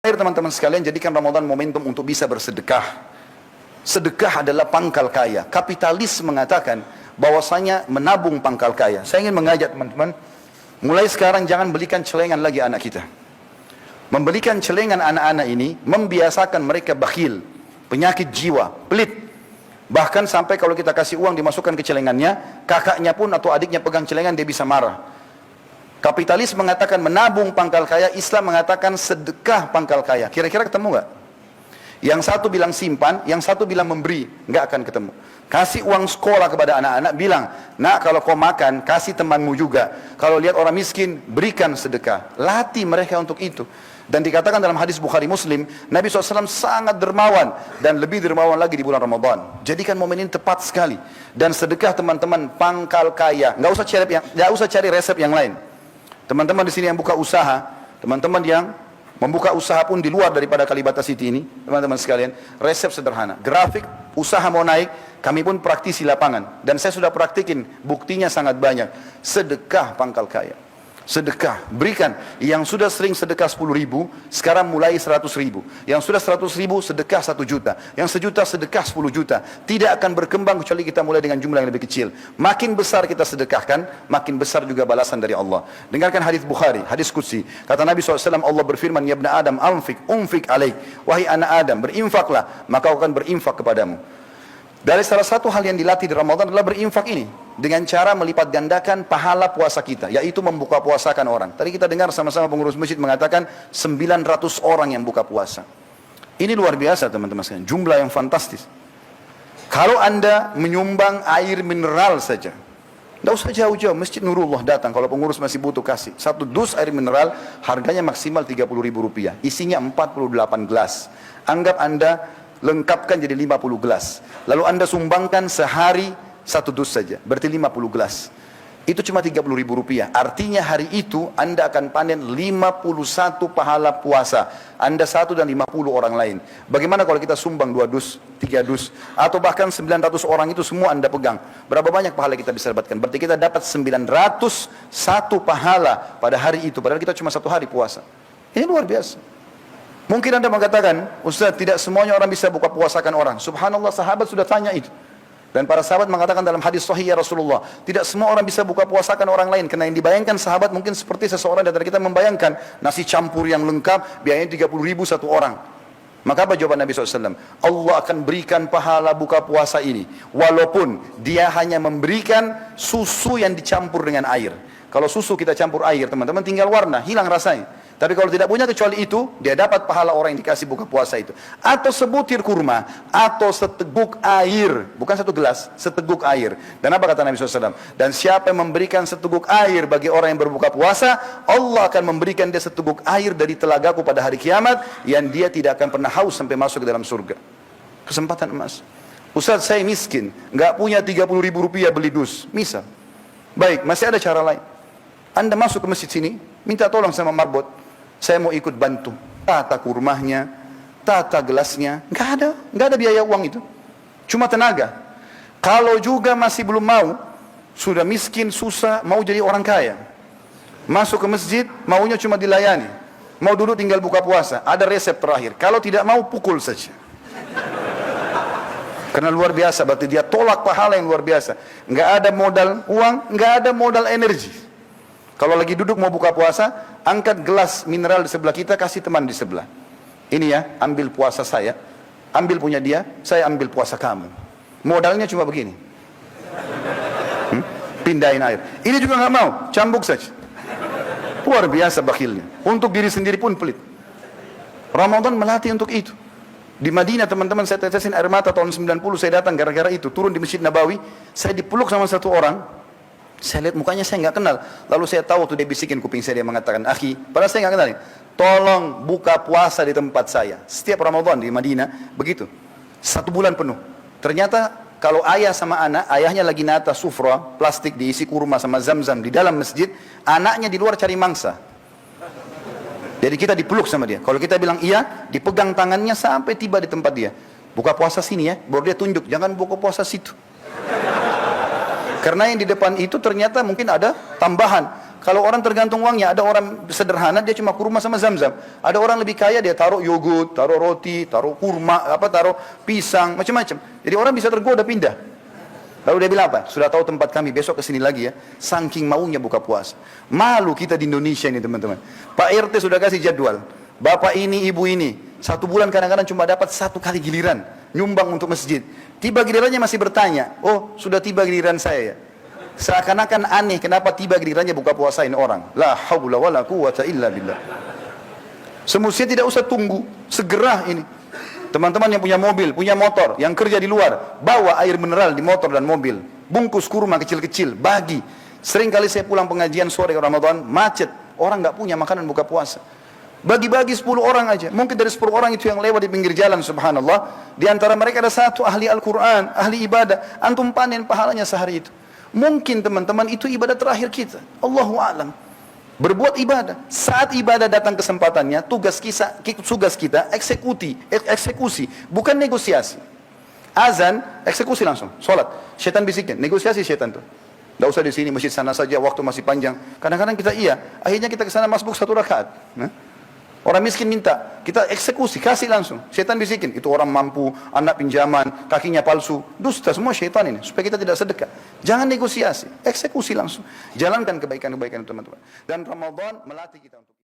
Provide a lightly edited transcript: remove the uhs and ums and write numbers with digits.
Teman-teman sekalian, jadikan Ramadan momentum untuk bisa bersedekah. Sedekah adalah pangkal kaya. Kapitalis mengatakan bahwasanya menabung pangkal kaya. Saya ingin mengajak teman-teman, mulai sekarang jangan belikan celengan lagi anak kita. Membelikan celengan anak-anak ini membiasakan mereka bakhil, penyakit jiwa, pelit. Bahkan sampai kalau kita kasih uang dimasukkan ke celengannya, kakaknya pun atau adiknya pegang celengan dia bisa marah. Kapitalis mengatakan menabung pangkal kaya, Islam mengatakan sedekah pangkal kaya. Kira-kira ketemu nggak? Yang satu bilang simpan, yang satu bilang memberi, nggak akan ketemu. Kasih uang sekolah kepada anak-anak, bilang, nak kalau kau makan, kasih temanmu juga. Kalau lihat orang miskin, berikan sedekah. Latih mereka untuk itu. Dan dikatakan dalam hadis Bukhari Muslim, Nabi SAW sangat dermawan, dan lebih dermawan lagi di bulan Ramadan. Jadikan momen ini tepat sekali. Dan sedekah teman-teman pangkal kaya. Nggak usah cari resep yang lain. Teman-teman di sini yang buka usaha, teman-teman yang membuka usaha pun di luar daripada Kalibata City ini, teman-teman sekalian, resep sederhana. Grafik, usaha mau naik, kami pun praktisi lapangan. Dan saya sudah praktikin, buktinya sangat banyak. Sedekah pangkal kaya. Sedekah, berikan. Yang sudah sering sedekah 10.000, sekarang mulai 100.000. Yang sudah 100.000, sedekah 1 juta. Yang 1 juta, sedekah 10 juta. Tidak akan berkembang kecuali kita mulai dengan jumlah yang lebih kecil. Makin besar kita sedekahkan, makin besar juga balasan dari Allah. Dengarkan hadis Bukhari, hadis Qudsi. Kata Nabi SAW, Allah berfirman, Ya ibn Adam, unfik alaik. Wahai anak Adam, berinfaklah, maka aku akan berinfak kepadamu. Dari salah satu hal yang dilatih di Ramadan adalah berinfak ini. Dengan cara melipat gandakan pahala puasa kita, yaitu membuka puasakan orang. Tadi kita dengar sama-sama pengurus masjid mengatakan 900 orang yang buka puasa. Ini luar biasa teman-teman sekalian, jumlah yang fantastis. Kalau Anda menyumbang air mineral saja, tidak usah jauh-jauh, Masjid Nurullah datang, kalau pengurus masih butuh kasih. 1 dus air mineral harganya maksimal Rp30.000. Isinya 48 gelas. Anggap Anda lengkapkan jadi 50 gelas. Lalu Anda sumbangkan sehari 1 dus saja, berarti 50 gelas. Itu cuma Rp30.000. Artinya hari itu Anda akan panen 51 pahala puasa. Anda 1 dan 50 orang lain. Bagaimana kalau kita sumbang 2 dus, 3 dus, atau bahkan 900 orang itu semua Anda pegang? Berapa banyak pahala kita bisa dapatkan? Berarti kita dapat 901 pahala pada hari itu, padahal kita cuma 1 hari puasa. Ini luar biasa. Mungkin Anda mengatakan, Ustaz, tidak semuanya orang bisa buka puasakan orang. Subhanallah, sahabat sudah tanya itu. Dan para sahabat mengatakan dalam hadis sahih, ya Rasulullah, tidak semua orang bisa buka puasakan orang lain. Karena yang dibayangkan sahabat mungkin seperti seseorang dari kita membayangkan nasi campur yang lengkap, biayanya 30.000 1 orang. Maka apa jawaban Nabi SAW? Allah akan berikan pahala buka puasa ini, walaupun dia hanya memberikan susu yang dicampur dengan air. Kalau susu kita campur air, teman-teman, tinggal warna, hilang rasanya. Tapi kalau tidak punya kecuali itu, dia dapat pahala orang yang dikasih buka puasa itu. Atau sebutir kurma, atau seteguk air. Bukan 1 gelas, seteguk air. Dan apa kata Nabi SAW? Dan siapa yang memberikan seteguk air bagi orang yang berbuka puasa, Allah akan memberikan dia seteguk air dari telagaku pada hari kiamat, yang dia tidak akan pernah haus sampai masuk ke dalam surga. Kesempatan emas. Ustaz, saya miskin, nggak punya Rp30.000 beli dus. Misal. Baik, masih ada cara lain. Anda masuk ke masjid sini, minta tolong sama marbot. Saya mau ikut bantu, tata kurmahnya, tata gelasnya, nggak ada biaya uang itu, cuma tenaga. Kalau juga masih belum mau, sudah miskin, susah, mau jadi orang kaya, masuk ke masjid, maunya cuma dilayani, mau duduk tinggal buka puasa, ada resep terakhir. Kalau tidak mau, pukul saja. Karena luar biasa, berarti dia tolak pahala yang luar biasa. Nggak ada modal uang, nggak ada modal energi. Kalau lagi duduk mau buka puasa, angkat gelas mineral di sebelah kita, kasih teman di sebelah. Ini ya, ambil puasa saya, ambil punya dia, saya ambil puasa kamu. Modalnya cuma begini. Pindahin air. Ini juga nggak mau, cambuk saja. Luar biasa bakhilnya. Untuk diri sendiri pun pelit. Ramadan melatih untuk itu. Di Madinah teman-teman, saya tetesin air mata tahun 90, saya datang gara-gara itu. Turun di Masjid Nabawi, saya dipeluk sama satu orang. Saya lihat mukanya, saya nggak kenal. Lalu saya tahu tuh dia bisikin kuping saya, dia mengatakan, akhi, padahal saya nggak kenal, tolong buka puasa di tempat saya. Setiap Ramadan di Madinah begitu, 1 bulan penuh. Ternyata kalau ayah sama anak, ayahnya lagi nata sufra plastik diisi kurma sama zam-zam di dalam masjid, anaknya di luar cari mangsa. Jadi kita dipeluk sama dia. Kalau kita bilang iya, dipegang tangannya sampai tiba di tempat dia. Buka puasa sini ya, baru dia tunjuk, jangan buka puasa situ. Karena yang di depan itu ternyata mungkin ada tambahan. Kalau orang tergantung uangnya, ada orang sederhana dia cuma kurma sama zam-zam. Ada orang lebih kaya dia taruh yogurt, taruh roti, taruh kurma, taruh pisang, macam-macam. Jadi orang bisa tergoda pindah. Lalu dia bilang apa? Sudah tahu tempat kami, besok kesini lagi ya. Saking maunya buka puasa. Malu kita di Indonesia ini teman-teman. Pak RT sudah kasih jadwal. Bapak ini, ibu ini, 1 bulan kadang-kadang cuma dapat 1 kali giliran nyumbang untuk masjid. Tiba gilirannya masih bertanya, oh sudah tiba giliran saya ya. Seakan-akan aneh kenapa tiba gilirannya buka puasain orang. La haula wala quwata illa billah. Semestinya tidak usah tunggu, segera ini. Teman-teman yang punya mobil, punya motor, yang kerja di luar, bawa air mineral di motor dan mobil. Bungkus kurma kecil-kecil, bagi. Sering kali saya pulang pengajian sore Ramadan, macet. Orang nggak punya makanan buka puasa. Bagi-bagi 10 orang aja. Mungkin dari 10 orang itu yang lewat di pinggir jalan, subhanallah. Di antara mereka ada 1 ahli Al-Quran, ahli ibadah. Antum panen pahalanya sehari itu. Mungkin teman-teman itu ibadah terakhir kita. Allahu a'lam. Berbuat ibadah. Saat ibadah datang kesempatannya, tugas kita eksekusi, bukan negosiasi. Azan, eksekusi langsung. Salat. Syaitan bisikin, negosiasi syaitan tuh. Tidak usah di sini, masjid sana saja, waktu masih panjang. Kadang-kadang kita akhirnya kita ke sana masbuk 1 rakaat. Orang miskin minta, kita eksekusi, kasih langsung. Syaitan bisikin, itu orang mampu, anak pinjaman, kakinya palsu. Dusta semua syaitan ini, supaya kita tidak sedekah. Jangan negosiasi, eksekusi langsung. Jalankan kebaikan-kebaikan teman-teman. Dan Ramadan melatih kita untuk